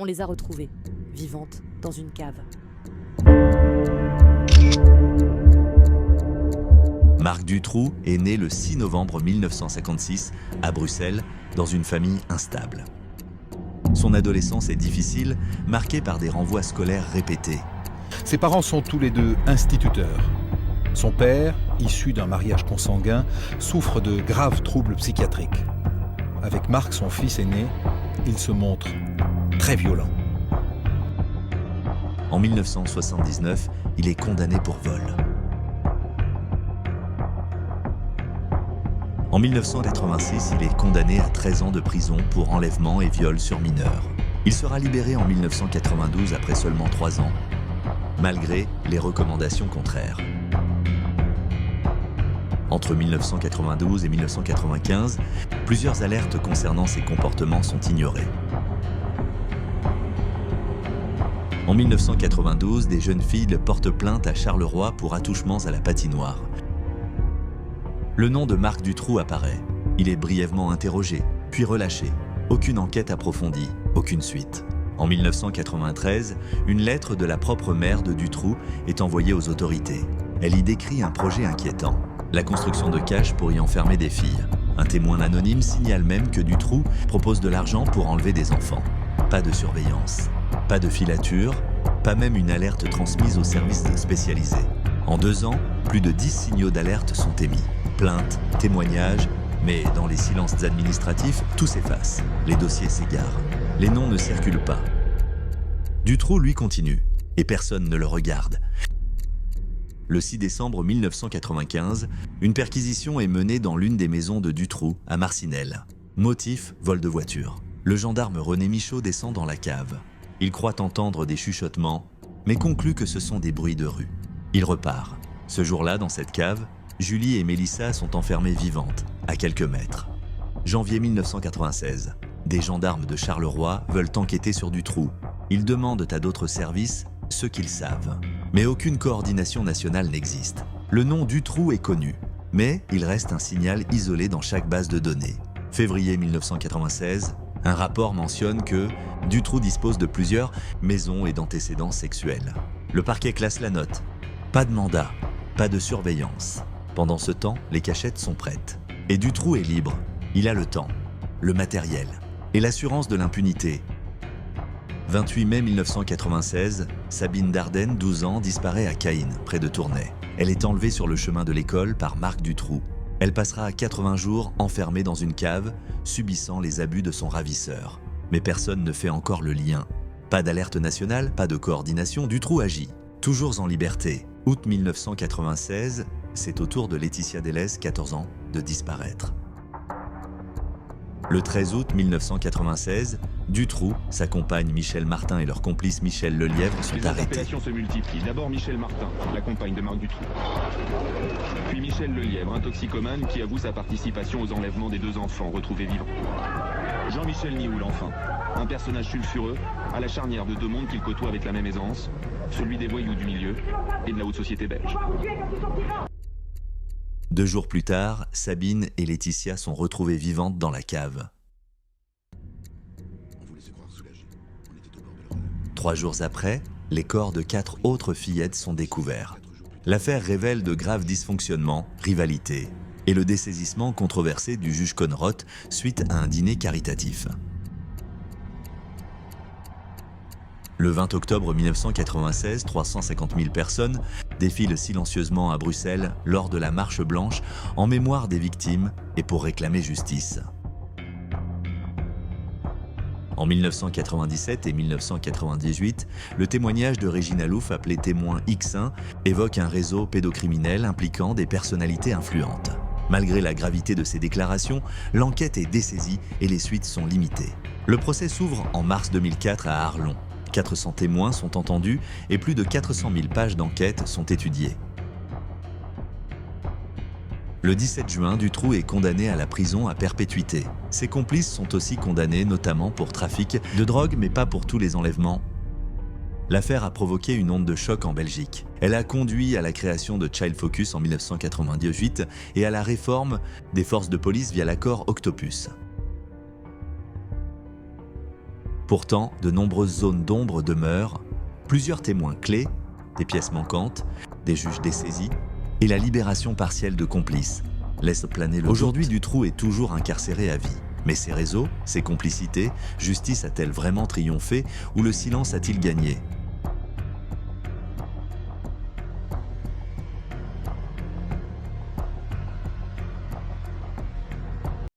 on les a retrouvées, vivantes, dans une cave. Marc Dutroux est né le 6 novembre 1956 à Bruxelles, dans une famille instable. Son adolescence est difficile, marquée par des renvois scolaires répétés. Ses parents sont tous les deux instituteurs. Son père, issu d'un mariage consanguin, souffre de graves troubles psychiatriques. Avec Marc, son fils aîné, il se montre très violent. En 1979, il est condamné pour vol. En 1986, il est condamné à 13 ans de prison pour enlèvement et viol sur mineurs. Il sera libéré en 1992 après seulement 3 ans, malgré les recommandations contraires. Entre 1992 et 1995, plusieurs alertes concernant ses comportements sont ignorées. En 1992, des jeunes filles le portent plainte à Charleroi pour attouchements à la patinoire. Le nom de Marc Dutroux apparaît. Il est brièvement interrogé, puis relâché. Aucune enquête approfondie, aucune suite. En 1993, une lettre de la propre mère de Dutroux est envoyée aux autorités. Elle y décrit un projet inquiétant, la construction de caches pour y enfermer des filles. Un témoin anonyme signale même que Dutroux propose de l'argent pour enlever des enfants. Pas de surveillance, pas de filature, pas même une alerte transmise aux services spécialisés. En 2 ans, plus de 10 signaux d'alerte sont émis. Plaintes, témoignages, mais dans les silences administratifs, tout s'efface. Les dossiers s'égarent. Les noms ne circulent pas. Dutroux, lui, continue, et personne ne le regarde. Le 6 décembre 1995, une perquisition est menée dans l'une des maisons de Dutroux, à Marcinelle. Motif, vol de voiture. Le gendarme René Michaud descend dans la cave. Il croit entendre des chuchotements, mais conclut que ce sont des bruits de rue. Il repart. Ce jour-là, dans cette cave, Julie et Mélissa sont enfermées vivantes, à quelques mètres. Janvier 1996. Des gendarmes de Charleroi veulent enquêter sur Dutroux. Ils demandent à d'autres services ce qu'ils savent. Mais aucune coordination nationale n'existe. Le nom Dutroux est connu, mais il reste un signal isolé dans chaque base de données. Février 1996, un rapport mentionne que Dutroux dispose de plusieurs maisons et d'antécédents sexuels. Le parquet classe la note. Pas de mandat, pas de surveillance. Pendant ce temps, les cachettes sont prêtes. Et Dutroux est libre. Il a le temps, le matériel et l'assurance de l'impunité. 28 mai 1996, Sabine Dardenne, 12 ans, disparaît à Caïn, près de Tournai. Elle est enlevée sur le chemin de l'école par Marc Dutroux. Elle passera 80 jours enfermée dans une cave, subissant les abus de son ravisseur. Mais personne ne fait encore le lien. Pas d'alerte nationale, pas de coordination, Dutroux agit. Toujours en liberté. Août 1996, c'est au tour de Laetitia Delez, 14 ans, de disparaître. Le 13 août 1996, Dutroux, sa compagne Michel Martin et leur complice Michel Lelièvre sont arrêtés. Les arrêtés. interpellations se multiplient. D'abord Michel Martin, la compagne de Marc Dutroux. Puis Michel Lelièvre, un toxicomane qui avoue sa participation aux enlèvements des 2 enfants retrouvés vivants. Jean-Michel Nioul, enfin, un personnage sulfureux, à la charnière de 2 mondes qu'il côtoie avec la même aisance, celui des voyous du milieu et de la haute société belge. 2 jours plus tard, Sabine et Laetitia sont retrouvées vivantes dans la cave. 3 jours après, les corps de 4 autres fillettes sont découverts. L'affaire révèle de graves dysfonctionnements, rivalités et le dessaisissement controversé du juge Conrott suite à un dîner caritatif. Le 20 octobre 1996, 350 000 personnes défilent silencieusement à Bruxelles lors de la Marche Blanche en mémoire des victimes et pour réclamer justice. En 1997 et 1998, le témoignage de Régine Alouf, appelé témoin X1, évoque un réseau pédocriminel impliquant des personnalités influentes. Malgré la gravité de ces déclarations, l'enquête est dessaisie et les suites sont limitées. Le procès s'ouvre en mars 2004 à Arlon. 400 témoins sont entendus et plus de 400 000 pages d'enquête sont étudiées. Le 17 juin, Dutroux est condamné à la prison à perpétuité. Ses complices sont aussi condamnés, notamment pour trafic de drogue, mais pas pour tous les enlèvements. L'affaire a provoqué une onde de choc en Belgique. Elle a conduit à la création de Child Focus en 1998 et à la réforme des forces de police via l'accord Octopus. Pourtant, de nombreuses zones d'ombre demeurent, plusieurs témoins clés, des pièces manquantes, des juges dessaisis, et la libération partielle de complices laisse planer le doute. Aujourd'hui, Dutroux est toujours incarcéré à vie. Mais ses réseaux, ses complicités, justice a-t-elle vraiment triomphé ou le silence a-t-il gagné?